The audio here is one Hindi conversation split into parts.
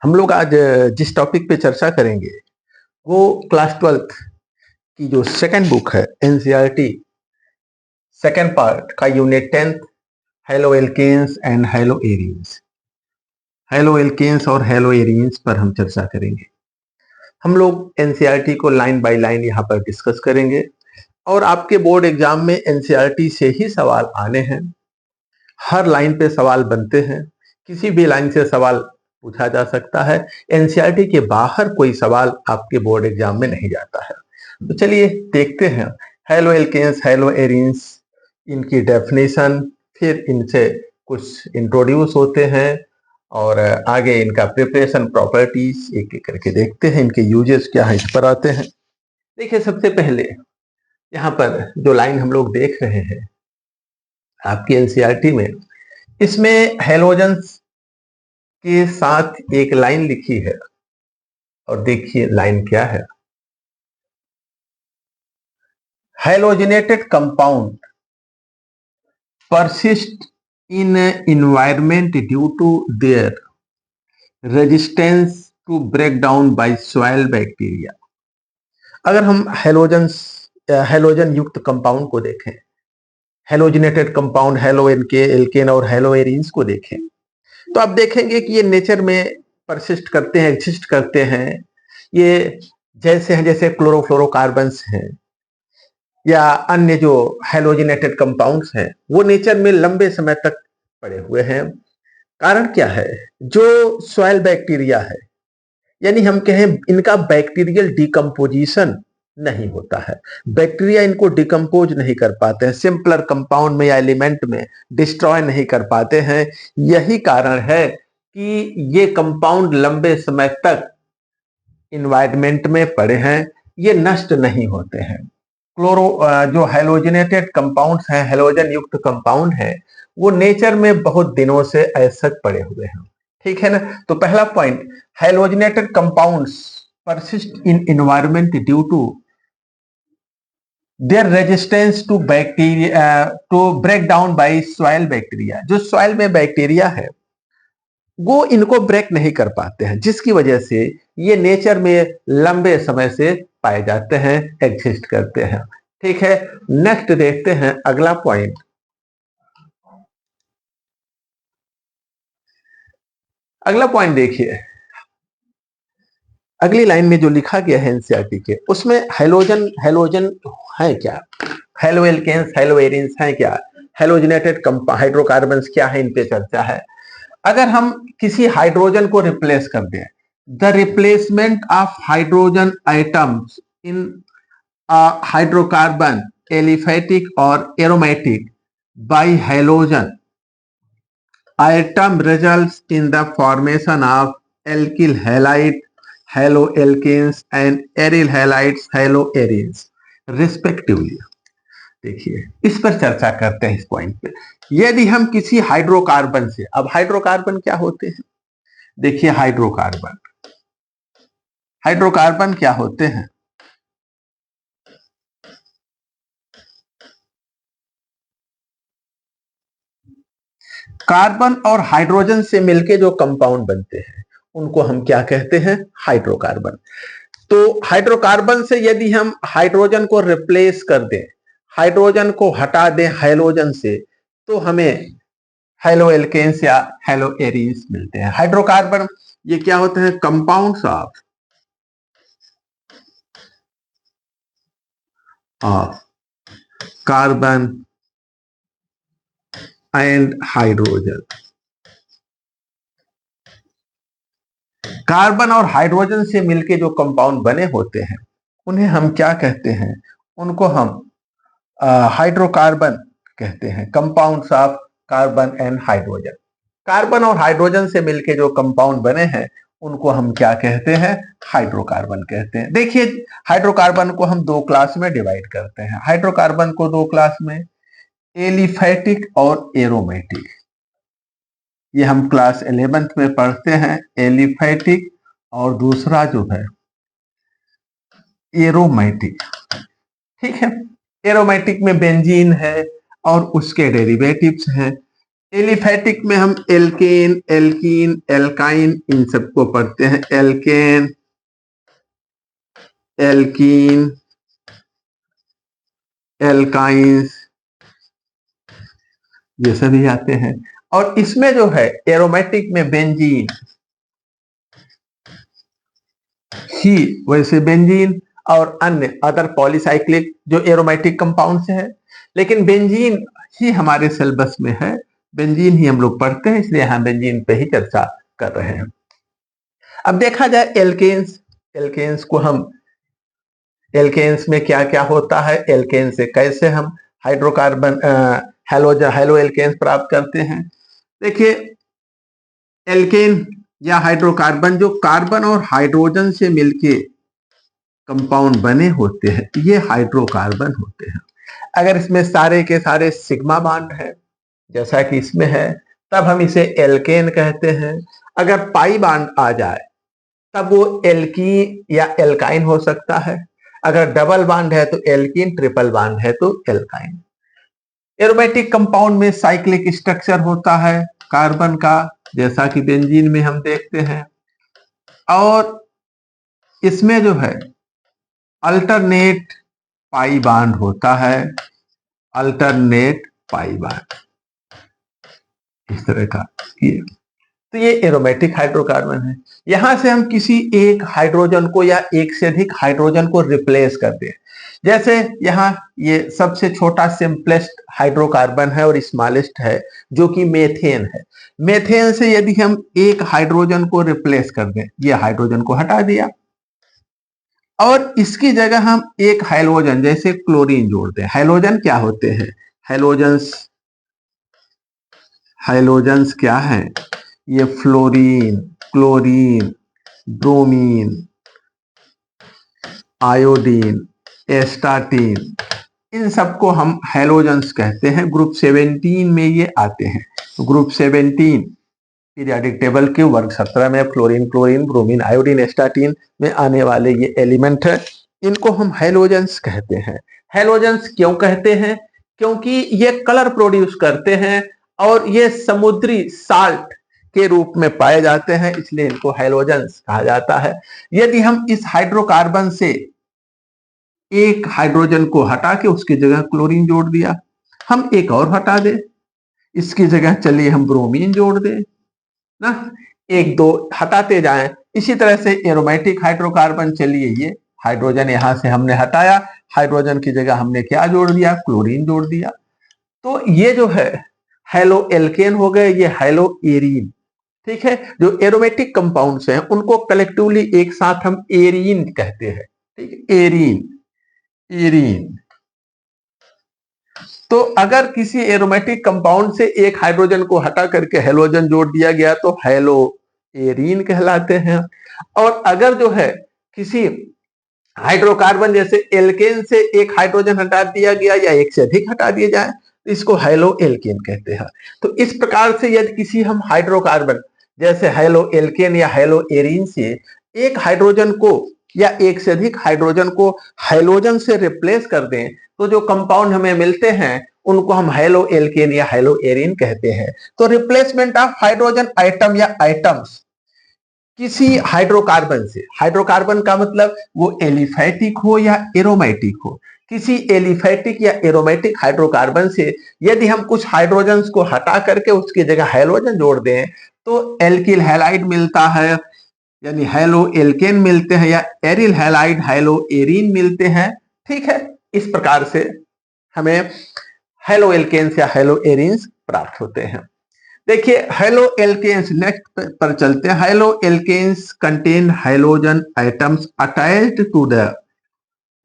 हम लोग आज जिस टॉपिक पे चर्चा करेंगे वो क्लास 12th की जो सेकंड बुक है एनसीईआरटी सेकंड पार्ट का unit 10th haloalkanes and haloarenes. Haloalkanes और हेलो एरीन्स पर हम चर्चा करेंगे। हम लोग एनसीईआरटी को लाइन बाय लाइन यहाँ पर डिस्कस करेंगे और आपके बोर्ड एग्जाम में एनसीईआरटी से ही सवाल आने हैं। हर लाइन पे सवाल बनते हैं, किसी भी लाइन से सवाल पूछा जा सकता है। एनसीईआरटी के बाहर कोई सवाल आपके बोर्ड एग्जाम में नहीं जाता है। तो चलिए देखते हैं हेलो एल्केन्स हेलो एरीन्स, इनकी डेफिनेशन, फिर इनसे कुछ इंट्रोड्यूस होते हैं और आगे इनका प्रिपरेशन प्रॉपर्टीज एक एक करके देखते हैं। इनके यूजेस क्या है इस पर आते हैं। देखिए सबसे पहले यहाँ पर जो लाइन हम लोग देख रहे हैं आपकी एनसीईआरटी में, इसमें हेलोजेंस के साथ एक लाइन लिखी है और देखिए लाइन क्या है। Halogenated compound persist in an environment due to their resistance to breakdown by soil bacteria। अगर हम हेलोजन युक्त कंपाउंड को देखें, हेलोजिनेटेड कंपाउंड हेलो एल्केन और हेलो एरीन्स को देखें तो आप देखेंगे कि ये नेचर में परसिस्ट करते हैं, एग्जिस्ट करते हैं। ये जैसे हैं जैसे क्लोरोफ्लोरोकार्बन्स हैं या अन्य जो हेलोजिनेटेड कंपाउंड्स हैं वो नेचर में लंबे समय तक पड़े हुए हैं। कारण क्या है? जो सॉइल बैक्टीरिया है, यानी हम कहें इनका बैक्टीरियल डिकम्पोजिशन नहीं होता है। बैक्टीरिया इनको डिकम्पोज नहीं कर पाते हैं, सिंपलर कंपाउंड में या एलिमेंट में डिस्ट्रॉय नहीं कर पाते हैं। यही कारण है कि ये कंपाउंड लंबे समय तक इन्वायरमेंट में पड़े हैं, ये नष्ट नहीं होते हैं। जो हेलोजिनेटेड कंपाउंड्स हैं, हेलोजन युक्त कंपाउंड है, वो नेचर में बहुत दिनों से ऐसे पड़े हुए हैं। ठीक है ना? तो पहला point, halogenated compounds persist in environment due to their resistance to bacteria to break down by soil bacteria। जो सॉइल में बैक्टीरिया है वो इनको ब्रेक नहीं कर पाते हैं, जिसकी वजह से ये नेचर में लंबे समय से पाए जाते हैं, एग्जिस्ट करते हैं। ठीक है, नेक्स्ट देखते हैं अगला पॉइंट। अगला पॉइंट देखिए, अगली लाइन में जो लिखा गया है एनसीईआरटी के, उसमें हेलोजन हेलोजन है क्या, हेलो एल्केन्स हेलो एरीन्स है क्या, हेलोजिनेटेड हाइड्रोकार्बन्स क्या है, इन पे चर्चा है। अगर हम किसी हाइड्रोजन को रिप्लेस कर दें, the replacement of hydrogen atoms in hydrocarbon aliphatic और aromatic by halogen atom results in the formation of alkyl halide haloalkanes and aryl halides haloarenes respectively. देखिए इस पर चर्चा करते हैं इस पॉइंट पे। यदि हम किसी हाइड्रोकार्बन से, अब हाइड्रोकार्बन क्या होते हैं? देखिए हाइड्रोकार्बन हाइड्रोकार्बन क्या होते हैं? कार्बन और हाइड्रोजन से मिलके जो कंपाउंड बनते हैं उनको हम क्या कहते हैं? हाइड्रोकार्बन। तो हाइड्रोकार्बन से यदि हम हाइड्रोजन को रिप्लेस कर दें, हाइड्रोजन को हटा दें हाइलोजन से, तो हमें हेलो एल्केन्स या हेलो एरीन्स मिलते हैं। हाइड्रोकार्बन ये क्या होते हैं? Compounds of carbon and hydrogen. Carbon और हाइड्रोजन से मिलके जो कंपाउंड बने होते हैं उन्हें हम क्या कहते हैं? उनको हम हाइड्रोकार्बन कहते हैं, compounds of carbon and hydrogen. Carbon और हाइड्रोजन से मिलके जो कंपाउंड बने हैं उनको हम क्या कहते हैं? हाइड्रोकार्बन कहते हैं। देखिए हाइड्रोकार्बन को हम दो क्लास में डिवाइड करते हैं। हाइड्रोकार्बन को दो क्लास में, एलिफेटिक और एरोमेटिक। ये हम क्लास 11th में पढ़ते हैं, एलिफेटिक और दूसरा जो है एरोमेटिक। ठीक है, एरोमेटिक में बेंजीन है और उसके डेरिवेटिव्स हैं। एलिफैटिक में हम एल्केन, एल्कीन, एल्काइन इन सबको पढ़ते हैं। एल्केन, एल्कीन, एल्काइंस, ये सभी आते हैं। और इसमें जो है एरोमेटिक में बेंजीन ही, वैसे बेंजीन और अन्य अदर पॉलीसाइक्लिक जो एरोमेटिक कंपाउंड से है, लेकिन बेंजीन ही हमारे सिलेबस में है, बेंजीन ही हम लोग पढ़ते हैं, इसलिए यहां बेंजीन पे ही चर्चा कर रहे हैं। अब देखा जाए एल्केन्स, एल्केन्स को हम, एल्केन्स में क्या क्या होता है, एल्केन से कैसे हम हाइड्रोकार्बन हेलो एल्केन्स प्राप्त करते हैं। देखिए एल्केन या हाइड्रोकार्बन जो कार्बन और हाइड्रोजन से मिलके कंपाउंड बने होते हैं, ये हाइड्रोकार्बन होते हैं। अगर इसमें सारे के सारे सिग्मा बॉन्ड है, जैसा कि इसमें है, तब हम इसे एल्केन कहते हैं। अगर पाई बॉन्ड आ जाए तब वो एल्की या एल्काइन हो सकता है। अगर डबल बॉन्ड है तो एल्कीन, ट्रिपल बॉन्ड है तो एल्काइन। एरोमेटिक कंपाउंड में साइक्लिक स्ट्रक्चर होता है कार्बन का, जैसा कि बेंजीन में हम देखते हैं। और इसमें जो है अल्टरनेट पाई बॉन्ड होता है, अल्टरनेट पाई बॉन्ड इस तरह का ये। तो ये एरोमेटिक हाइड्रोकार्बन है। यहां से हम किसी एक हाइड्रोजन को या एक से अधिक हाइड्रोजन को रिप्लेस कर दें। जैसे यहाँ ये सबसे छोटा सिंपलेस्ट हाइड्रोकार्बन है और स्मॉलेस्ट है, जो कि मेथेन है। मेथेन से यदि हम एक हाइड्रोजन को रिप्लेस कर दें, ये हाइड्रोजन को हटा दिया, और इसकी जगह हम एक हाइड्रोजन जैसे क्लोरीन जोड़ दें। हाइड्रोजन क्या होते हैं, हाइड्रोजन्स, हाइड्रोजन्स क्या है, ये fluorine, chlorine, bromine, iodine, astatine, इन सबको हम हैलोजेंस कहते हैं। ग्रुप 17 में ये आते हैं। तो ग्रुप 17 पीरियोडिक टेबल के वर्ग 17 में fluorine, chlorine, bromine, iodine, astatine में आने वाले ये एलिमेंट है, इनको हम हैलोजेंस कहते हैं। हैलोजेंस क्यों कहते हैं, क्योंकि ये कलर प्रोड्यूस करते हैं और ये समुद्री साल्ट के रूप में पाए जाते हैं, इसलिए इनको हैलोजेंस कहा जाता है। यदि हम इस हाइड्रोकार्बन से एक हाइड्रोजन को हटा के उसकी जगह क्लोरीन जोड़ दिया, हम एक और हटा दें, इसकी जगह चलिए हम ब्रोमीन जोड़ दें ना, एक दो हटाते जाएं। इसी तरह से एरोमेटिक हाइड्रोकार्बन, चलिए ये हाइड्रोजन यहां से हमने हटाया, हाइड्रोजन की जगह हमने क्या जोड़ दिया, क्लोरीन जोड़ दिया। तो ये जो है हेलो एल्केन हो गए, ये हेलो एरीन, ठीक है। जो एरोमेटिक कंपाउंड्स हैं उनको कलेक्टिवली एक साथ हम एरीन कहते हैं, ठीक है, एरीन, एरीन। तो अगर किसी एरोमेटिक कंपाउंड से एक हाइड्रोजन को हटा करके हेलोजन जोड़ दिया गया तो हेलो एरीन कहलाते हैं। और अगर जो है किसी हाइड्रोकार्बन जैसे एल्केन से एक हाइड्रोजन हटा दिया गया या एक से अधिक हटा दिए जाए तो इसको हेलो एल्केन कहते हैं। तो इस प्रकार से यदि किसी हम हाइड्रोकार्बन जैसे हेलो एल्केन या हेलो एरीन से एक हाइड्रोजन को या एक से अधिक हाइड्रोजन को हाइलोजन से रिप्लेस कर दें, तो जो कंपाउंड हमें मिलते हैं उनको हम हेलो एल्केन या हेलो एरीन कहते हैं। तो रिप्लेसमेंट ऑफ हाइड्रोजन आइटम या आइटम्स किसी हाइड्रोकार्बन से, हाइड्रोकार्बन का मतलब वो एलिफैटिक हो या एरोमेटिक हो, किसी एलिफैटिक या एरोमेटिक हाइड्रोकार्बन से यदि हम कुछ हाइड्रोजन को हटा करके उसकी जगह हाइड्रोजन जोड़ दें तो एल्किल हैलाइड मिलता है, यानी हेलो एल्केन मिलते हैं, या एरिल हैलाइड हेलो एरीन मिलते हैं, ठीक है। इस प्रकार से हमें हेलो एल्केन्स या हेलो एरीन्स प्राप्त होते हैं। देखिए हेलो एल्केन्स, नेक्स्ट पर चलते हैं। Haloalkanes contain hydrogen atoms attached to the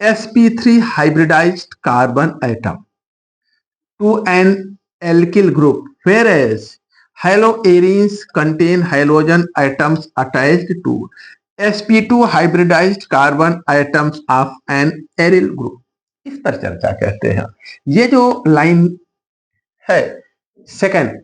sp3 hybridized carbon atom to an alkyl group, whereas haloarenes contain halogen atoms attached to sp2 hybridized carbon atoms of an aryl group। इस पर चर्चा करते हैं। ये जो लाइन है सेकंड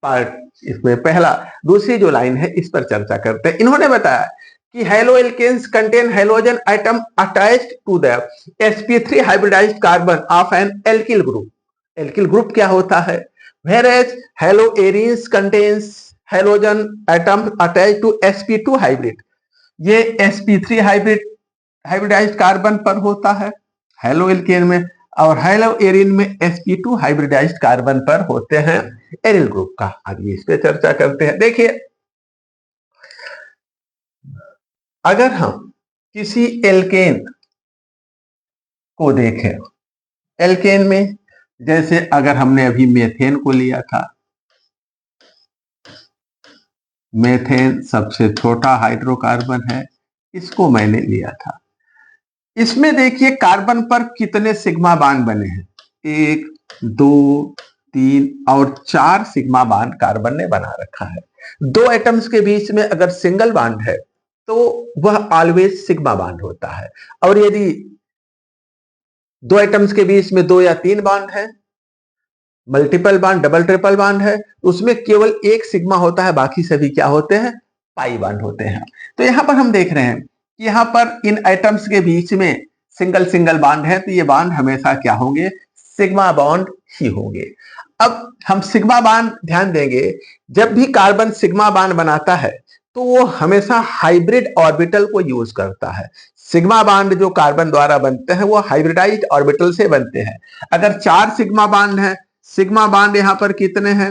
पार्ट, इसमें पहला दूसरी जो लाइन है इस पर चर्चा करते हैं। इन्होंने बताया कि haloalkanes contain hydrogen atom attached to the sp3 hybridized carbon of an alkyl group. Alkyl group क्या होता है, whereas haloarenes contains halogen atom attached to sp2 hybrid। ये sp3 हाइब्रिडाइज्ड कार्बन पर होता है हेलो एल्केन में, और हेलो एरिन में sp2 हाइब्रिडाइज्ड कार्बन पर होते हैं एरिल ग्रुप का। आगे इस पे चर्चा करते हैं। देखिए, अगर हम किसी एल्केन को देखें, एल्केन में जैसे अगर हमने अभी मेथेन को लिया था, मेथेन सबसे छोटा हाइड्रोकार्बन है, इसको मैंने लिया था। इसमें देखिए कार्बन पर कितने सिग्मा बांड बने हैं, 1 2 3 और 4 सिग्मा बांड कार्बन ने बना रखा है। दो एटम्स के बीच में अगर सिंगल बांड है तो वह ऑलवेज सिग्मा बांड होता है, और यदि दो एटम्स के बीच में 2 या 3 बांड है, multiple bond, double triple bond है, उसमें केवल एक सिग्मा होता है, बाकी सभी क्या होते हैं, पाई बांड होते हैं। तो यहां पर हम देख रहे हैं कि यहां पर इन एटम्स के बीच में सिंगल सिंगल बांड है, तो ये बांड हमेशा क्या होंगे, सिग्मा बॉन्ड ही होंगे। अब हम सिग्मा बांड ध्यान देंगे, जब भी कार्बन सिग्मा बांड बनाता है तो वो हमेशा हाइब्रिड ऑर्बिटल को यूज करता है। सिग्मा बांड जो कार्बन द्वारा बनते हैं वो हाइब्रिडाइज्ड ऑर्बिटल से बनते हैं। अगर 4 सिग्मा बांड है, सिग्मा बांड यहां पर कितने हैं,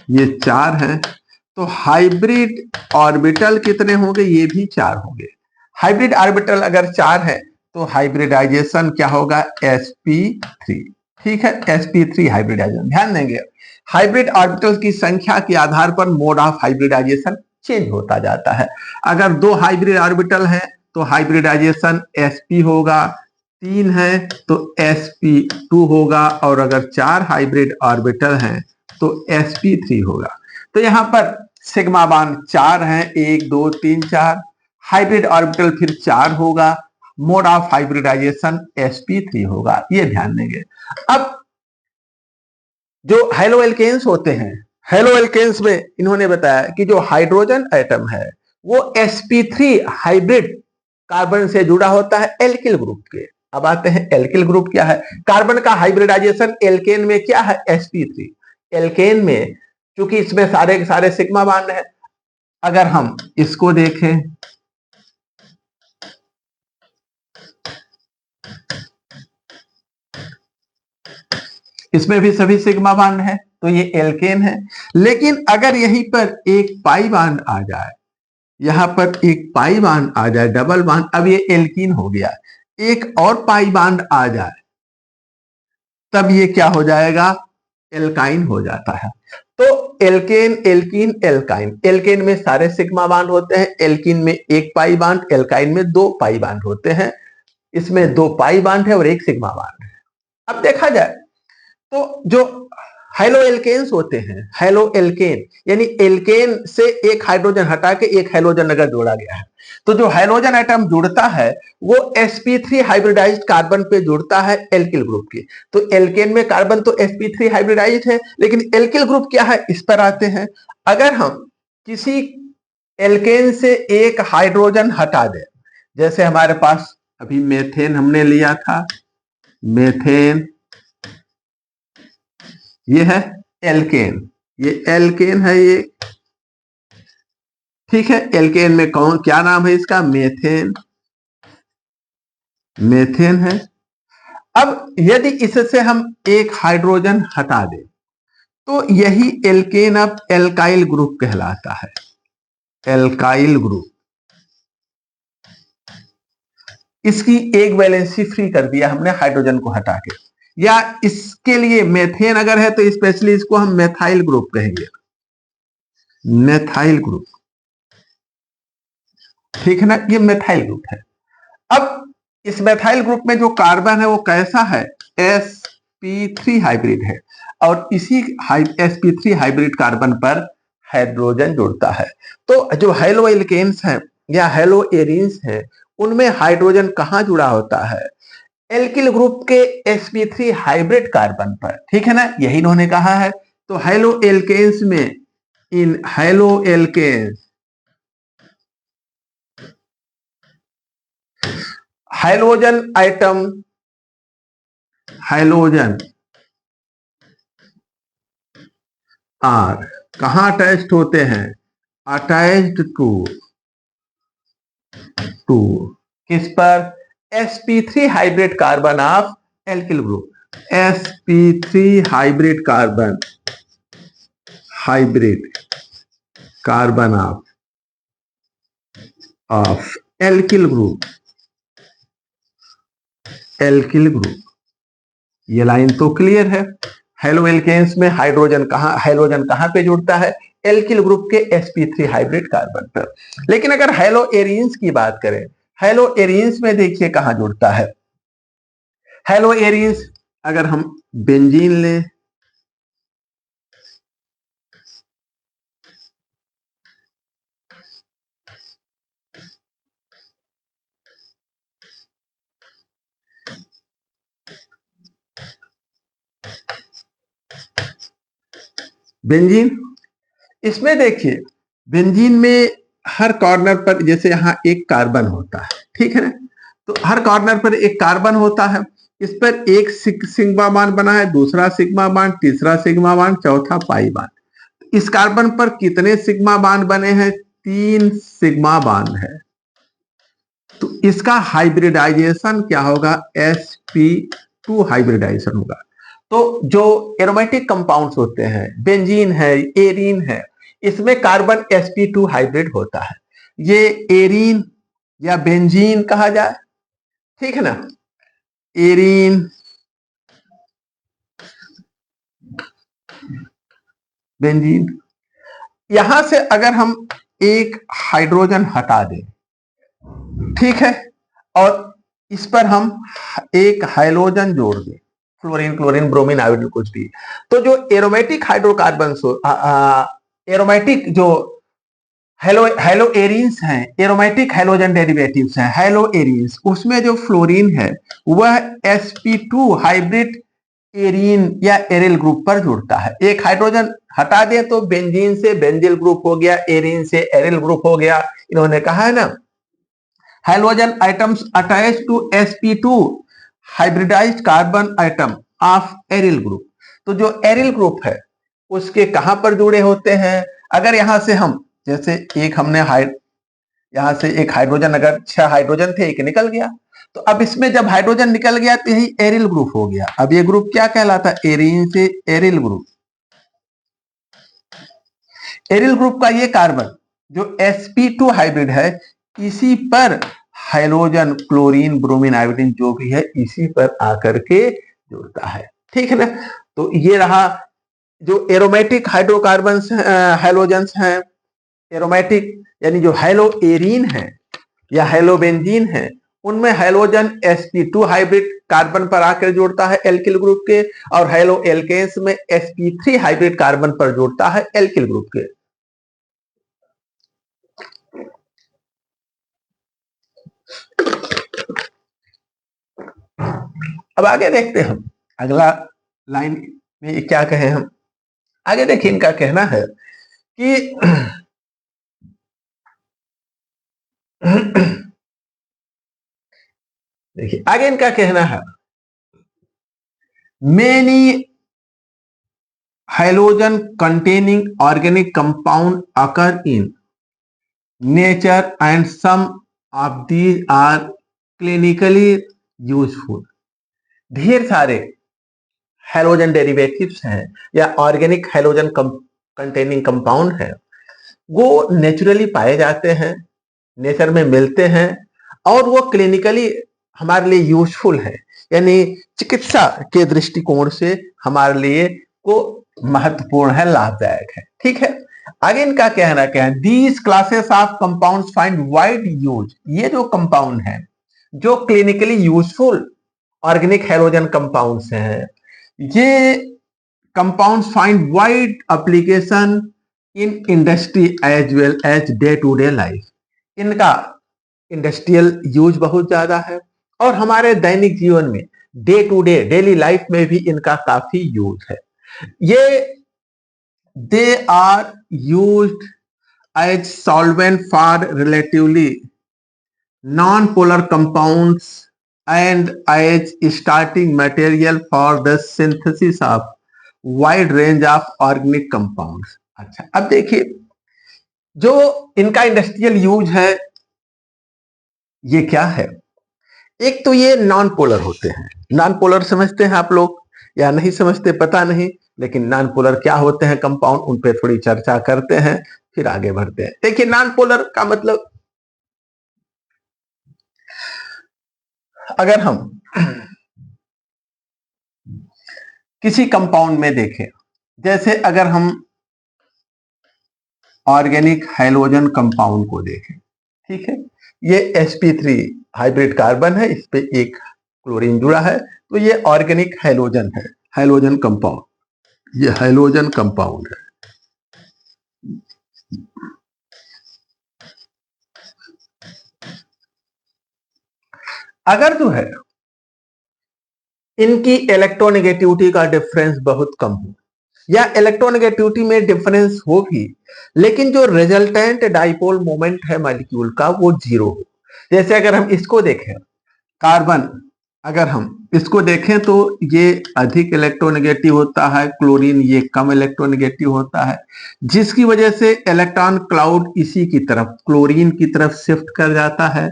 ये 4 हैं, तो हाइब्रिड ऑर्बिटल कितने होंगे, ये भी 4 होंगे। हाइब्रिड ऑर्बिटल अगर 4 है तो हाइब्रिडाइजेशन क्या होगा, sp3। ठीक है, sp3 हाइब्रिडाइजेशन। ध्यान देंगे, हाइब्रिड ऑर्बिटल की संख्या के आधार पर मोड ऑफ हाइब्रिडाइजेशन चेंज होता जाता है। अगर 2 हाइब्रिड ऑर्बिटल है तो हाइब्रिडाइजेशन sp होगा, 3 है तो sp2 होगा, और अगर 4 हाइब्रिड ऑर्बिटल हैं तो sp3 होगा। तो यहां पर सिग्मा बांड 4 हैं, 1 2 3 4, हाइब्रिड ऑर्बिटल फिर 4 होगा, मोड ऑफ हाइब्रिडाइजेशन sp3 होगा, ये ध्यान देंगे। अब जो हेलो एल्केन्स होते हैं, हेलो एल्केन्स में इन्होंने बताया कि जो हाइड्रोजन एटम है वो sp3 हाइब्रिड कार्बन से जुड़ा होता है एल्किल ग्रुप के। अब आते हैं एल्किल ग्रुप क्या है। कार्बन का हाइब्रिडाइजेशन एल्केन में क्या है, sp3। एल्केन में चूंकि इसमें सारे के सारे सिग्मा बांड है, अगर हम इसको देखें, इसमें भी सभी सिग्मा बांड है, तो ये एल्केन है। लेकिन अगर यहीं पर एक पाई बांड आ जाए, यहां पर एक पाई बांड आ जाए, डबल बांड, अब ये एल्कीन हो गया। एक और पाई बांड आ जाए तब ये क्या हो जाएगा, एल्काइन हो जाता है। तो एल्केन, एल्कीन, एल्काइन, एल्केन में सारे सिग्मा बांड होते हैं, एल्कीन में एक पाई बांड, एल्काइन में 2 पाई बांड होते हैं। इसमें 2 पाई बांड है और एक सिग्मा बांड है। अब देखा जाए तो जो हेलो एल्केन्स होते हैं, हेलो एल्केन यानी एल्केन से एक हाइड्रोजन हटा के एक हेलोजन अगर जोड़ा गया है, तो जो हाइड्रोजन एटम जुड़ता है वो sp3 हाइब्रिडाइज्ड कार्बन पे जुड़ता है एल्किल ग्रुप के। तो एल्केन में कार्बन तो sp3 हाइब्रिडाइज्ड है, लेकिन एल्किल ग्रुप क्या है, इस पर आते हैं। अगर हम किसी एल्केन से एक हाइड्रोजन हटा दें, जैसे हमारे पास अभी मेथेन हमने लिया था, मेथेन ये है एल्केन, ये एल्केन है ये, ठीक है। एल्केन में कौन, क्या नाम है इसका, मेथेन, मेथेन है। अब यदि इससे हम एक हाइड्रोजन हटा दें तो यही एल्केन अब एल्काइल ग्रुप कहलाता है, एल्काइल ग्रुप। इसकी एक वैलेंसी फ्री कर दिया हमने हाइड्रोजन को हटा के, या इसके लिए मेथेन अगर है तो स्पेशली इसको हम मेथाइल ग्रुप कहेंगे, मेथाइल ग्रुप, ठीक है ना, ये मेथाइल ग्रुप है। अब इस मेथाइल ग्रुप में जो कार्बन है वो कैसा है, sp3 हाइब्रिड है, और इसी sp3 हाइब्रिड कार्बन पर हाइड्रोजन जुड़ता है। तो जो हेलो एल्केन्स हैं या हेलो एरीन्स हैं, उनमें हाइड्रोजन कहां जुड़ा होता है, एल्किल ग्रुप के sp3 हाइब्रिड कार्बन पर, ठीक है ना, यही इन्होंने कहा है। तो हेलो एल्केन्स में, in haloalkanes, hydrogen atom, hydrogen are कहां अटैच्ड होते हैं? अटैच्ड टू किस पर? sp3 hybrid carbon of alkyl group. sp3 hybrid carbon of alkyl group. ये लाइन तो क्लियर है। हेलो एल्केन्स में हाइड्रोजन कहां पे जुड़ता है? एल्किल ग्रुप के sp3 हाइब्रिड कार्बन पर। लेकिन अगर हेलो एरिन्स की बात करें, हेलो एरिन्स में देखिए कहां जुड़ता है। हेलो एरिन्स अगर हम बेंजीन लें, बेंजीन, इसमें देखिए बेंजीन में हर कॉर्नर पर जैसे यहां एक कार्बन होता है, ठीक है ना, तो हर कॉर्नर पर एक कार्बन होता है। इस पर एक सिग्मा बॉन्ड बना है, दूसरा सिग्मा बॉन्ड, तीसरा सिग्मा बॉन्ड, चौथा पाई बॉन्ड। इस कार्बन पर कितने सिग्मा बॉन्ड बने हैं? 3 सिग्मा बॉन्ड है। तो इसका हाइब्रिडाइजेशन क्या होगा? sp2 हाइब्रिडाइजेशन होगा। तो जो एरोमेटिक कंपाउंड्स होते हैं, बेंजीन है, एरीन है, इसमें कार्बन sp2 हाइब्रिड होता है। ये एरीन या बेंजीन कहा जाए, ठीक है ना, एरीन, बेंजीन। यहां से अगर हम एक हाइड्रोजन हटा दें, ठीक है, और इस पर हम एक हाइड्रोजन जोड़ दें, फ्लोरीन, क्लोरीन, ब्रोमीन, आयोडीन, कुछ भी, तो जो एरोमेटिक हाइड्रोकार्बन एरोमेटिक जो हेलो एरिन्स हैं, एरोमेटिक हेलोजन डेरिवेटिव्स हैं, हेलो एरिन्स, उसमें जो फ्लोरीन है वह sp2 हाइब्रिड एरीन या एरिल ग्रुप पर जुड़ता है। एक हाइड्रोजन हटा दें तो बेंजीन से बेंजिल ग्रुप हो गया, एरीन से एरिल ग्रुप हो गया। इन्होंने कहा है ना, halogen atoms attached to sp2 hybridized carbon atom of aryl group। तो जो एरिल ग्रुप है उसके कहां पर जुड़े होते हैं? अगर यहां से हम जैसे एक हमने यहां से एक हाइड्रोजन, अगर 6 हाइड्रोजन थे, एक निकल गया, तो अब इसमें जब हाइड्रोजन निकल गया तो यही एरिल ग्रुप हो गया। अब ये ग्रुप क्या कहलाता है? एरीन से एरिल ग्रुप। एरिल ग्रुप का ये कार्बन जो sp2 हाइब्रिड है, इसी पर हाइड्रोजन, क्लोरीन, ब्रोमीन, आयोडीन जो भी है इसी पर आकर के जुड़ता है, ठीक है ना। तो ये रहा जो एरोमेटिक हाइड्रोकार्बन हैलोजेंस हैं, एरोमेटिक यानी जो हेलो एरीन है या हेलोबेंजीन है, उनमें हाइड्रोजन sp2 हाइब्रिड कार्बन पर आकर जुड़ता है एल्किल ग्रुप के, और हेलो एल्केन्स में sp3 हाइब्रिड कार्बन पर जुड़ता है एल्किल ग्रुप के। अब आगे देखते हैं हम अगला लाइन में क्या कहे हम। आगे देखिए इनका कहना है कि देखिए आगे इनका कहना है, many halogen containing organic compound occur in nature and some of these are clinically useful। ढेर सारे हेलोजन डेरिवेटिव्स हैं या ऑर्गेनिक हेलोजन कंटेनिंग कंपाउंड है, वो नेचुरली पाए जाते हैं, नेचर में मिलते हैं, और वो क्लिनिकली हमारे लिए यूजफुल है, यानी चिकित्सा के दृष्टिकोण से हमारे लिए को महत्वपूर्ण है, लाभदायक है, ठीक है। आगे इनका कहना क्या है? These classes of compounds find wide use. ये जो कंपाउंड है जो clinically useful organic halogen compounds हैं, ये compounds find wide application in industry as well as day to day life. इनका इंडस्ट्रियल यूज बहुत ज्यादा है, और हमारे दैनिक जीवन में day to day daily life में भी इनका काफी यूज है। ये they are used as solvent for relatively non polar compounds and as starting material for the synthesis of wide range of organic compounds. अच्छा, अब देखिए जो इनका इंडस्ट्रियल यूज है ये क्या है। एक तो ये नॉन पोलर होते हैं। नॉन पोलर समझते हैं आप लोग या नहीं समझते पता नहीं, लेकिन नॉन पोलर क्या होते हैं कंपाउंड, उन पे थोड़ी चर्चा करते हैं फिर आगे बढ़ते हैं। देखिए नॉन पोलर का मतलब, अगर हम किसी कंपाउंड में देखें, जैसे अगर हम ऑर्गेनिक हाइड्रोजन कंपाउंड को देखें, ठीक है, ये sp3 हाइब्रिड कार्बन है, इस पे एक क्लोरीन जुड़ा है, तो ये ऑर्गेनिक हाइड्रोजन है, हाइड्रोजन कंपाउंड, ये हाइड्रोजन कंपाउंड है। अगर जो है इनकी इलेक्ट्रोनेगेटिविटी का डिफरेंस बहुत कम हो या इलेक्ट्रोनेगेटिविटी में डिफरेंस हो भी, लेकिन जो रिजल्टेंट डाइपोल मोमेंट है मॉलिक्यूल का वो जीरो हो। जैसे अगर हम इसको देखें, कार्बन, अगर हम इसको देखें तो ये अधिक इलेक्ट्रोनेगेटिव होता है, क्लोरीन ये कम इलेक्ट्रोनेगेटिव होता है, जिसकी वजह से इलेक्ट्रॉन क्लाउड इसी की तरफ, क्लोरीन की तरफ शिफ्ट कर जाता है।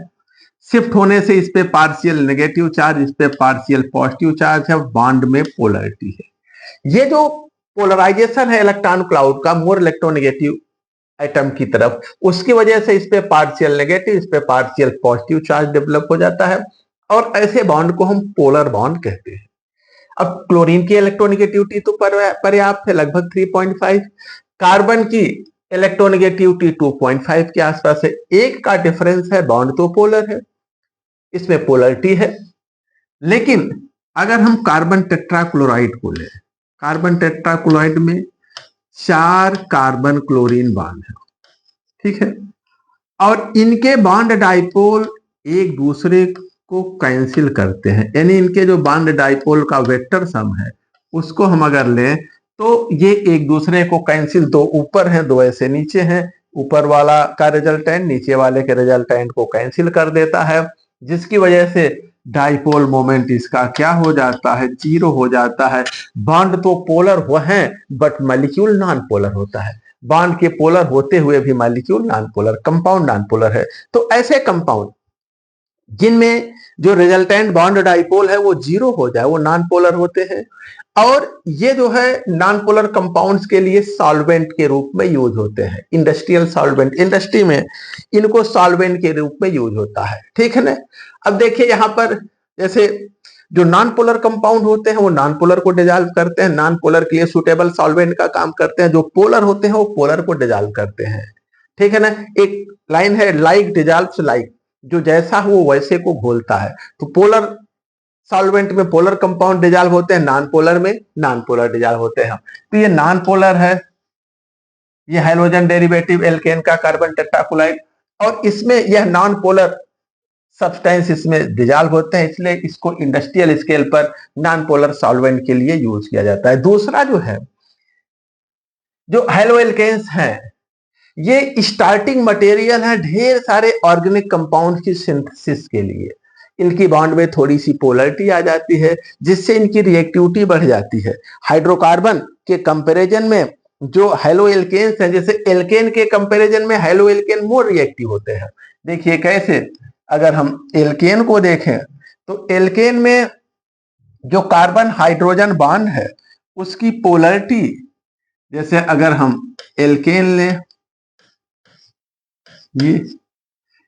शिफ्ट होने से इस पे पार्शियल नेगेटिव चार्ज, इस पे पार्शियल पॉजिटिव चार्ज है, बॉन्ड में पोलरिटी है। ये जो पोलराइजेशन है इलेक्ट्रॉन क्लाउड का मोर इलेक्ट्रोनेगेटिव एटम की तरफ, उसकी वजह से इस पे पार्शियल नेगेटिव, इस पे पार्शियल पॉजिटिव चार्ज डेवलप हो जाता है, और ऐसे बॉन्ड को हम पोलर बॉन्ड कहते हैं। अब क्लोरीन की इलेक्ट्रोनेगेटिविटी तो पर्याप्त है, लगभग 3.5। कार्बन की इलेक्ट्रोनेगेटिविटी 2.5 के आसपास है, एक का डिफरेंस है, बॉन्ड तो पोलर है, इसमें पोलरिटी है। लेकिन अगर हम कार्बन टेट्राक्लोराइड को लें, कार्बन टेट्राक्लोराइड में 4 कार्बन क्लोरीन बॉन्ड है, ठीक है, और इनके बॉन्ड डाइपोल एक दूसरे को कैंसिल करते हैं, यानी इनके जो बॉन्ड डाइपोल का वेक्टर सम है उसको हम अगर लें तो ये एक दूसरे को कैंसिल, दो ऊपर हैं दो ऐसे नीचे हैं, ऊपर वाला का रिजल्टेंट नीचे वाले के रिजल्टेंट को कैंसिल कर देता है, जिसकी वजह से डाइपोल मोमेंट इसका क्या हो जाता है, जीरो हो जाता है। बॉन्ड तो पोलर हुए हैं बट मॉलिक्यूल नॉन पोलर होता है, बॉन्ड के पोलर होते हुए भी molecule non polar, compound non polar है। तो ऐसे कंपाउंड जिनमें जो रिजल्टेंट बॉन्ड डाइपोल है वो जीरो हो जाए, वो नॉन पोलर होते हैं। और ये जो है नॉन पोलर कंपाउंड्स के लिए सॉल्वेंट के रूप में यूज होते हैं, इंडस्ट्रियल सॉल्वेंट, इंडस्ट्री में इनको सॉल्वेंट के रूप में यूज होता है, ठीक है ना। अब देखिए यहां पर जैसे जो नॉन पोलर कंपाउंड होते हैं वो नॉन पोलर को डिजॉल्व करते हैं, नॉन पोलर के लिए सुटेबल सॉल्वेंट का काम करते हैं, जो पोलर होते हैं वो पोलर को डिजॉल्व करते हैं, ठीक है ना। एक लाइन है, लाइक डिजॉल्व्स लाइक, जो जैसा हो वैसे को घोलता है। तो पोलर सॉल्वेंट में पोलर कंपाउंड डिजॉल्व होते हैं, नॉन पोलर में नॉन पोलर डिजॉल्व होते हैं। तो ये नॉन पोलर है, ये हाइड्रोजन डेरिवेटिव एल्केन का कार्बन टेट्राक्लोराइड, और इसमें यह नॉन पोलर सब्सटेंस इसमें डिजॉल्व होते हैं, इसलिए इसको इंडस्ट्रियल स्केल पर नॉन पोलर सॉल्वेंट के लिए यूज किया जाता है। दूसरा जो है, जो हेलोएल्केन्स हैं, ये स्टार्टिंग मटेरियल है ढेर सारे ऑर्गेनिक कंपाउंड की सिंथेसिस के लिए। इनकी बॉन्ड में थोड़ी सी पोलरिटी आ जाती है, जिससे इनकी रिएक्टिविटी बढ़ जाती है। हाइड्रोकार्बन के कंपैरिजन में जो हेलोएल्केन्स हैं, जैसे एल्केन के कंपैरिजन में हेलोएल्केन मोर रिएक्टिव होते हैं। देखिए कैसे, अगर हम एल्केन को देखें तो एल्केन में जो कार्बन हाइड्रोजन बॉन्ड है उसकी पोलरिटी, जैसे अगर हम एल्केन लें,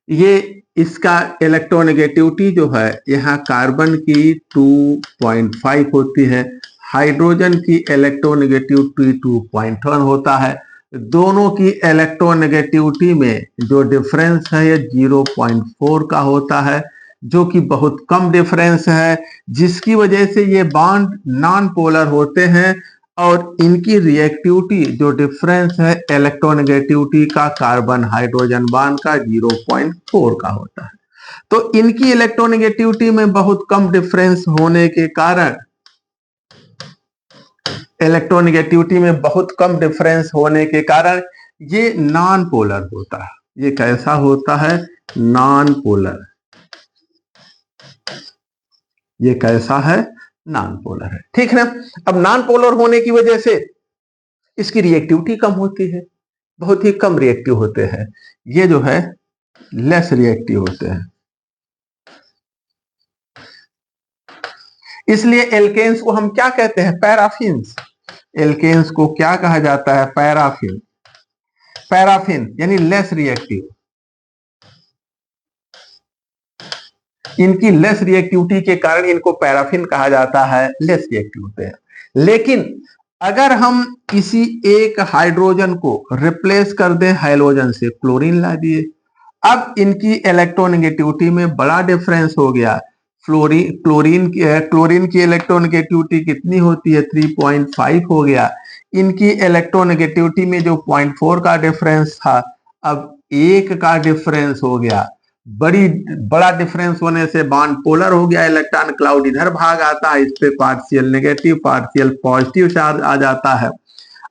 ये इसका इलेक्ट्रोनेगेटिविटी जो है यहाँ कार्बन की 2.5 होती है, हाइड्रोजन की इलेक्ट्रोनेगेटिविटी 2.1 होता है। दोनों की इलेक्ट्रोनेगेटिविटी में जो डिफरेंस है ये 0.4 का होता है, जो कि बहुत कम डिफरेंस है, जिसकी वजह से ये बॉन्ड नॉन पोलर होते हैं, और इनकी रिएक्टिविटी जो डिफरेंस है इलेक्ट्रोनेगेटिविटी का कार्बन हाइड्रोजन बॉन्ड का 0.4 का होता है। तो इनकी इलेक्ट्रोनेगेटिविटी में बहुत कम डिफरेंस होने के कारण, इलेक्ट्रोनेगेटिविटी में बहुत कम डिफरेंस होने के कारण ये नॉन पोलर होता है। ये कैसा होता है, नॉन पोलर। ये कैसा है, नॉन पोलर है, ठीक है ना। अब नॉन पोलर होने की वजह से इसकी रिएक्टिविटी कम होती है, बहुत ही कम रिएक्टिव होते हैं, ये जो है लेस रिएक्टिव होते हैं। इसलिए एल्केन्स को हम क्या कहते हैं, पैराफिन्स। एल्केन्स को क्या कहा जाता है, पैराफिन। पैराफिन यानी लेस रिएक्टिव। इनकी लेस रिएक्टिविटी के कारण इनको पैराफिन कहा जाता है, लेस रिएक्टिव होते हैं। लेकिन अगर हम किसी एक हाइड्रोजन को रिप्लेस कर दें हाइड्रोजन से, क्लोरीन ला दिए, अब इनकी इलेक्ट्रोनेगेटिविटी में बड़ा डिफरेंस हो गया। क्लोरीन की इलेक्ट्रोनेगेटिविटी कितनी होती है, 3.5 हो गया। इनकी इलेक्ट्रोनेगेटिविटी में जो 0.4 का डिफरेंस था, अब 1 का डिफरेंस हो गया। बड़ा डिफरेंस होने से बॉन्ड पोलर हो गया, इलेक्ट्रॉन क्लाउड इधर भाग आता है, इस पे partial negative partial positive charge आ जाता है।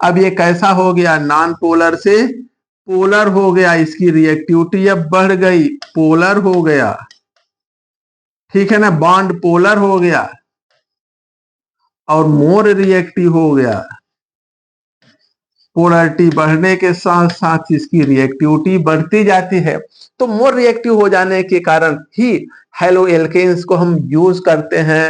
अब ये कैसा हो गया, नॉन पोलर से पोलर हो गया, इसकी रिएक्टिविटी अब बढ़ गई, पोलर हो गया, ठीक है ना, बॉन्ड पोलर हो गया और मोर रिएक्टिव हो गया। पोलरिटी बढ़ने के साथ साथ इसकी रिएक्टिविटी बढ़ती जाती है। तो मोर रिएक्टिव हो जाने के कारण ही हेलो एल्केन्स को हम यूज करते हैं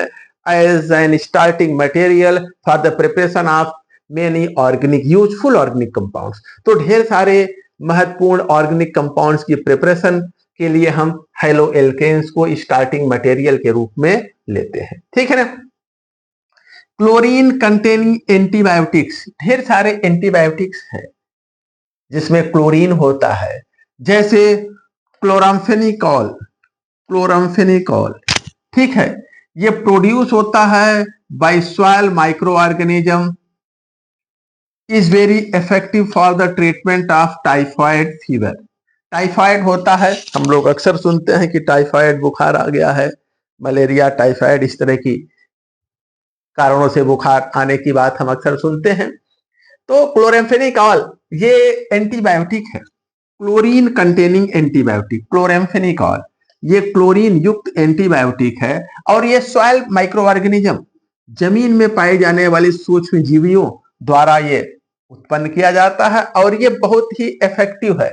as an starting material for the preparation of many organic useful organic compounds. तो ढेर सारे महत्वपूर्ण ऑर्गेनिक कंपाउंड्स की प्रिपरेशन के लिए हम हेलो एल्केन्स को स्टार्टिंग मटेरियल के रूप में लेते हैं, ठीक है ना। क्लोरीन कंटेनिंग एंटीबायोटिक्स, ढेर सारे एंटीबायोटिक्स हैं जिसमें क्लोरीन होता है, जैसे क्लोराम्फेनिकॉल। क्लोराम्फेनिकॉल, ठीक है, ये प्रोड्यूस होता है by soil micro organism, is very effective for the treatment of typhoid fever. Typhoid होता है, हम लोग अक्सर सुनते हैं कि टाइफाइड बुखार आ गया है, मलेरिया, टाइफाइड, इस तरह की कारणों से बुखार आने की बात हम अक्सर सुनते हैं। तो क्लोराम्फेनिकॉल ये एंटीबायोटिक है, क्लोरीन कंटेनिंग एंटीबायोटिक। क्लोराम्फेनिकॉल ये क्लोरीन युक्त एंटीबायोटिक है और ये सॉइल माइक्रो ऑर्गेनिज्म, जमीन में पाए जाने वाली सूक्ष्म जीवियों द्वारा ये उत्पन्न किया जाता है और ये बहुत ही इफेक्टिव है।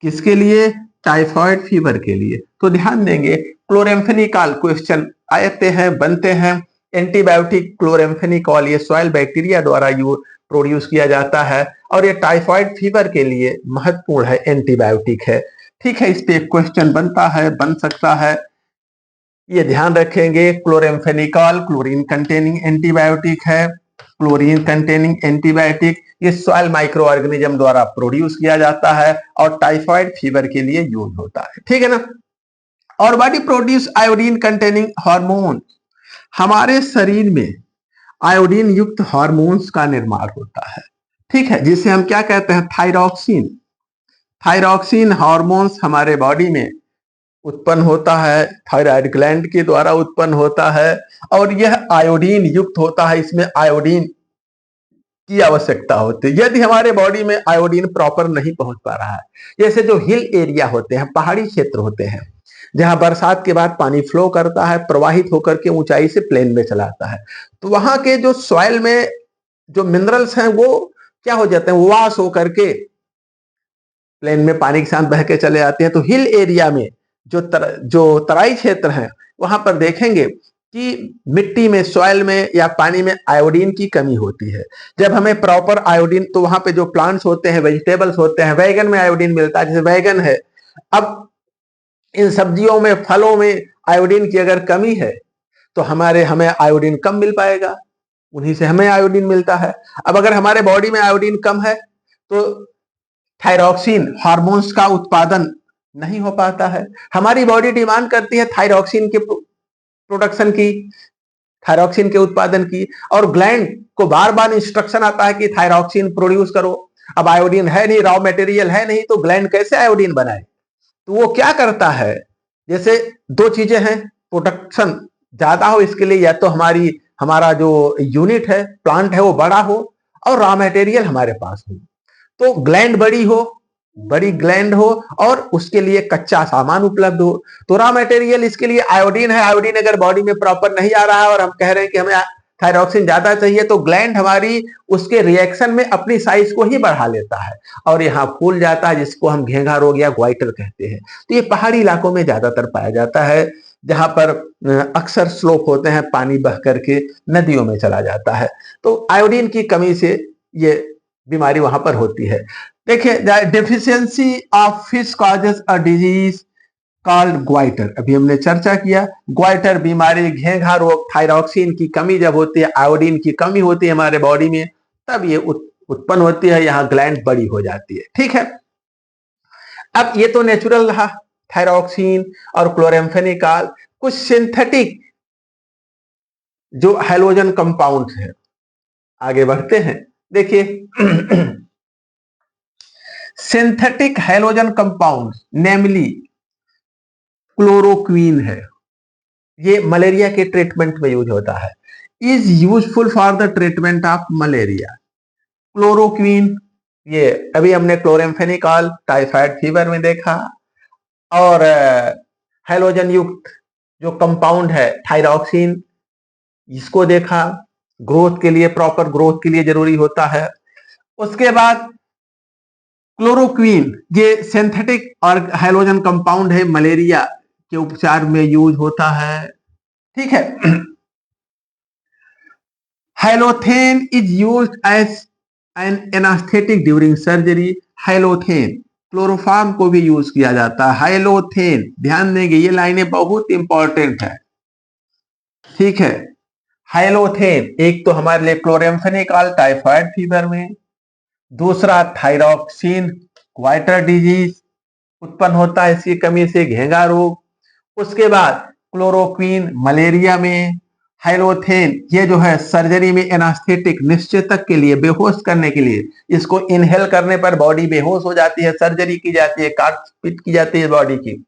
किसके लिए, टाइफाइड फीवर के लिए। तो ध्यान देंगे, क्लोराम्फेनिकॉल क्वेश्चन आते हैं, बनते हैं। एंटीबायोटिक क्लोराम्फेनिकॉल ये सॉइल बैक्टीरिया द्वारा प्रोड्यूस किया जाता है और ये टाइफाइड फीवर के लिए महत्वपूर्ण है, एंटीबायोटिक है, ठीक है। इस पे क्वेश्चन बनता है, बन सकता है, ये ध्यान रखेंगे। क्लोराम्फेनिकॉल क्लोरीन कंटेनिंग एंटीबायोटिक है, क्लोरीन कंटेनिंग एंटीबायोटिक ये सॉइल माइक्रो ऑर्गेनिज्म द्वारा प्रोड्यूस किया जाता है और टाइफाइड फीवर के लिए यूज होता है, ठीक है ना। और body produce iodine containing hormone, हमारे शरीर में आयोडीन युक्त हार्मोन्स का निर्माण होता है, ठीक है, जिसे हम क्या कहते हैं, थायरॉक्सिन। थायरॉक्सिन हार्मोन्स हमारे बॉडी में उत्पन्न होता है, थायराइड ग्लैंड के द्वारा उत्पन्न होता है और यह आयोडीन युक्त होता है, इसमें आयोडीन की आवश्यकता होती है। यदि हमारे बॉडी में आयोडीन प्रॉपर नहीं पहुंच पा रहा है, जैसे जो हिल एरिया होते हैं, पहाड़ी क्षेत्र होते हैं, जहां बरसात के बाद पानी फ्लो करता है, प्रवाहित होकर के ऊंचाई से प्लेन में चला आता है, तो वहां के जो सॉइल में जो मिनरल्स हैं वो क्या हो जाते हैं, वॉश होकर के प्लेन में पानी के साथ बह के चले आते हैं। तो हिल एरिया में जो तराई क्षेत्र है, वहां पर देखेंगे कि मिट्टी में, सॉइल में या पानी में आयोडीन की कमी होती है। जब हमें प्रॉपर आयोडीन, तो वहां पे जो प्लांट्स होते हैं, वेजिटेबल्स होते हैं, बैगन में आयोडीन मिलता है, जैसे बैगन है। अब इन सब्जियों में, फलों में आयोडीन की अगर कमी है तो हमें आयोडीन कम मिल पाएगा, उन्हीं से हमें आयोडीन मिलता है। अब अगर हमारे बॉडी में आयोडीन कम है तो थायरॉक्सिन हार्मोन्स का उत्पादन नहीं हो पाता है। हमारी बॉडी डिमांड करती है थायरॉक्सिन के प्रोडक्शन की, थायरॉक्सिन के उत्पादन की, और ग्लैंड को बार बार इंस्ट्रक्शन आता है कि थायरॉक्सिन प्रोड्यूस करो। अब आयोडीन है नहीं, रॉ मटेरियल है नहीं, तो ग्लैंड कैसे आयोडीन बनाए। तो वो क्या करता है, जैसे दो चीजें हैं, प्रोडक्शन ज्यादा हो इसके लिए, या तो हमारा जो यूनिट है, प्लांट है, वो बड़ा हो और रॉ मटेरियल हमारे पास हो। तो ग्लैंड बड़ी हो बड़ी ग्लैंड हो और उसके लिए कच्चा सामान उपलब्ध हो। तो रॉ मटेरियल इसके लिए आयोडीन है। आयोडीन अगर बॉडी में प्रॉपर नहीं आ रहा है और हम कह रहे हैं कि हमें थायरॉक्सिन ज्यादा चाहिए, तो ग्लैंड हमारी उसके रिएक्शन में अपनी साइज को ही बढ़ा लेता है और यहाँ फूल जाता है, जिसको हम घेंघा रोग या ग्वाइटर कहते हैं। तो ये पहाड़ी इलाकों में ज्यादातर पाया जाता है, जहां पर अक्सर स्लोप होते हैं, पानी बह करके नदियों में चला जाता है। तो आयोडीन की कमी से ये बीमारी वहां पर होती है। देखिए, deficiency of fish causes a disease called goitre. अभी हमने चर्चा किया ग्वाइटर बीमारी, घेंघा रोग, थायरॉक्सिन की कमी जब होती है, आयोडीन की कमी होती है हमारे बॉडी में, तब ये उत्पन्न होती है, यहाँ ग्लैंड बड़ी हो जाती है। ठीक है, अब ये तो नेचुरल रहा थायरॉक्सिन और क्लोरेम्फेनिकॉल। कुछ सिंथेटिक जो हैलोजन कंपाउंड है, आगे बढ़ते हैं। देखिए सिंथेटिक हैलोजन कंपाउंड नेमली क्लोरोक्वीन है, ये मलेरिया के ट्रीटमेंट में यूज होता है। Is useful for the treatment of malaria. Chloroquine, ये अभी हमने क्लोरेम्फेनिकॉल टाइफाइड फीवर में देखा, और हैलोजन युक्त जो कंपाउंड है थायरॉक्सिन, इसको देखा, ग्रोथ के लिए, प्रॉपर ग्रोथ के लिए जरूरी होता है। उसके बाद क्लोरोक्वीन, ये सिंथेटिक और हैलोजन कंपाउंड है, मलेरिया के उपचार में यूज होता है। ठीक है, halothane is used as an anaesthetic during surgery. Halothane, chloroform को भी यूज किया जाता है। हैलोथेन, ध्यान देंगे ये लाइनें बहुत इंपॉर्टेंट है। ठीक है, हैलोथेन एक तो हमारे लिए क्लोरेम्फेनिकॉल टाइफाइड फीवर में, दूसरा थायरॉक्सिन ग्वाइटर डिजीज उत्पन्न होता है इसकी कमी से, घेंघा रोग। उसके बाद क्लोरोक्वीन मलेरिया में, हैलोथेन ये जो है सर्जरी में एनास्थेटिक, निश्चेतक के लिए, बेहोश करने के लिए, इसको इनहेल करने पर बॉडी बेहोश हो जाती है, सर्जरी की जाती है, काट पीट की जाती है बॉडी की।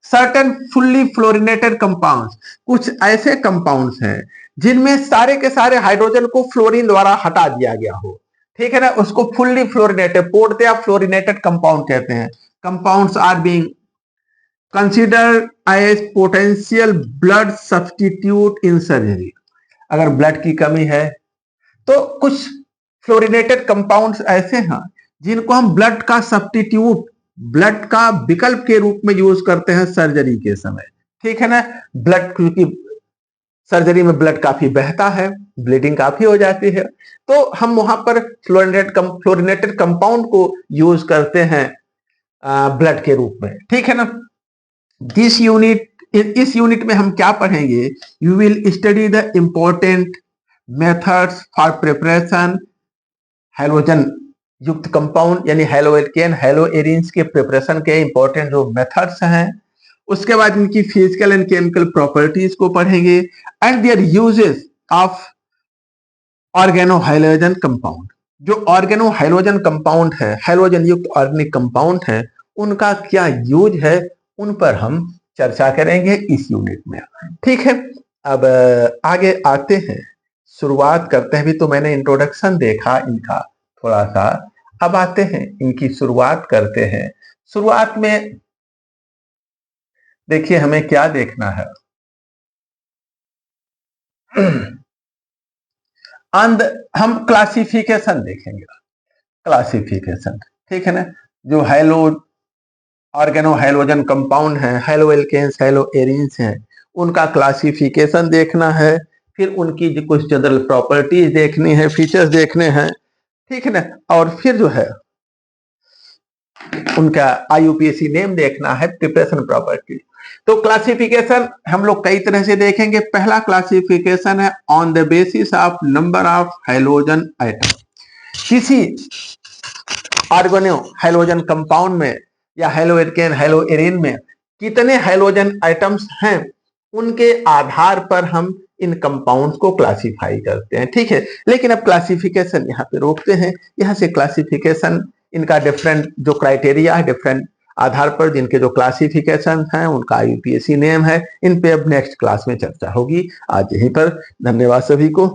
सर्टन फुल्ली फ्लोरिनेटेड कंपाउंड्स, कुछ ऐसे कंपाउंड्स हैं जिनमें सारे के सारे हाइड्रोजन को फ्लोरीन द्वारा हटा दिया गया हो। ठीक है ना, उसको फुल्ली फ्लोरिनेटेड, पूर्णतया फ्लोरिनेटेड कंपाउंड कहते हैं। Compounds are being considered as potential blood substitute in surgery. अगर ब्लड की कमी है तो कुछ फ्लोरिनेटेड कंपाउंड्स ऐसे हैं जिनको हम ब्लड का सब्स्टिट्यूट, ब्लड का विकल्प के रूप में यूज करते हैं सर्जरी के समय। ठीक है ना, ब्लड, क्योंकि सर्जरी में ब्लड काफी बहता है, ब्लीडिंग काफी हो जाती है, तो हम वहां पर फ्लोरिनेटेड कंपाउंड को यूज करते हैं ब्लड के रूप में। ठीक है ना, दिस यूनिट, इस यूनिट में हम क्या पढ़ेंगे? You will study the important methods for preparation halogen युक्त कंपाउंड, यानी हैलोएल्केन, हैलोएरिन्स के प्रिपरेशन के इंपॉर्टेंट जो मेथड्स हैं। उसके बाद इनकी फिजिकल एंड केमिकल प्रॉपर्टीज को पढ़ेंगे and their uses of organo halogen compound. जो ऑर्गेनो हैलोजन कंपाउंड है, हैलोजन युक्त ऑर्गेनिक कंपाउंड है, उनका क्या यूज है, उन पर हम चर्चा करेंगे इस यूनिट में। ठीक है, अब आगे आते हैं, शुरुआत करते हैं। भी तो मैंने इंट्रोडक्शन देखा इनका थोड़ा सा, अब आते हैं इनकी शुरुआत करते हैं। शुरुआत में देखिए हमें क्या देखना है। हम क्लासिफिकेशन देखेंगे, क्लासिफिकेशन। ठीक है ना, जो ऑर्गेनो हैलोजन कंपाउंड है, हैलोएल्केन्स, हैलोएरिन्स हैं, उनका क्लासिफिकेशन देखना है, फिर उनकी कुछ जनरल प्रॉपर्टीज देखनी है, फीचर्स देखने हैं। ठीक है ना, और फिर जो है उनका IUPAC नेम देखना है, प्रिपरेशन प्रॉपर्टी। तो क्लासिफिकेशन हम लोग कई तरह से देखेंगे। पहला क्लासिफिकेशन है on the basis of number of halogen item. किसी ऑर्गेनो हैलोजन कंपाउंड में या हैलोएल्केन, हैलोएरिन में कितने हैलोजन आइटम्स हैं, उनके आधार पर हम इन कंपाउंड्स को क्लासिफाई करते हैं। ठीक है, लेकिन अब क्लासिफिकेशन यहाँ पे रोकते हैं। यहाँ से क्लासिफिकेशन इनका डिफरेंट जो क्राइटेरिया है, डिफरेंट आधार पर जिनके जो क्लासिफिकेशन हैं, उनका IUPAC नेम है। इन पे अब नेक्स्ट क्लास में चर्चा होगी। आज यहीं पर, धन्यवाद सभी को।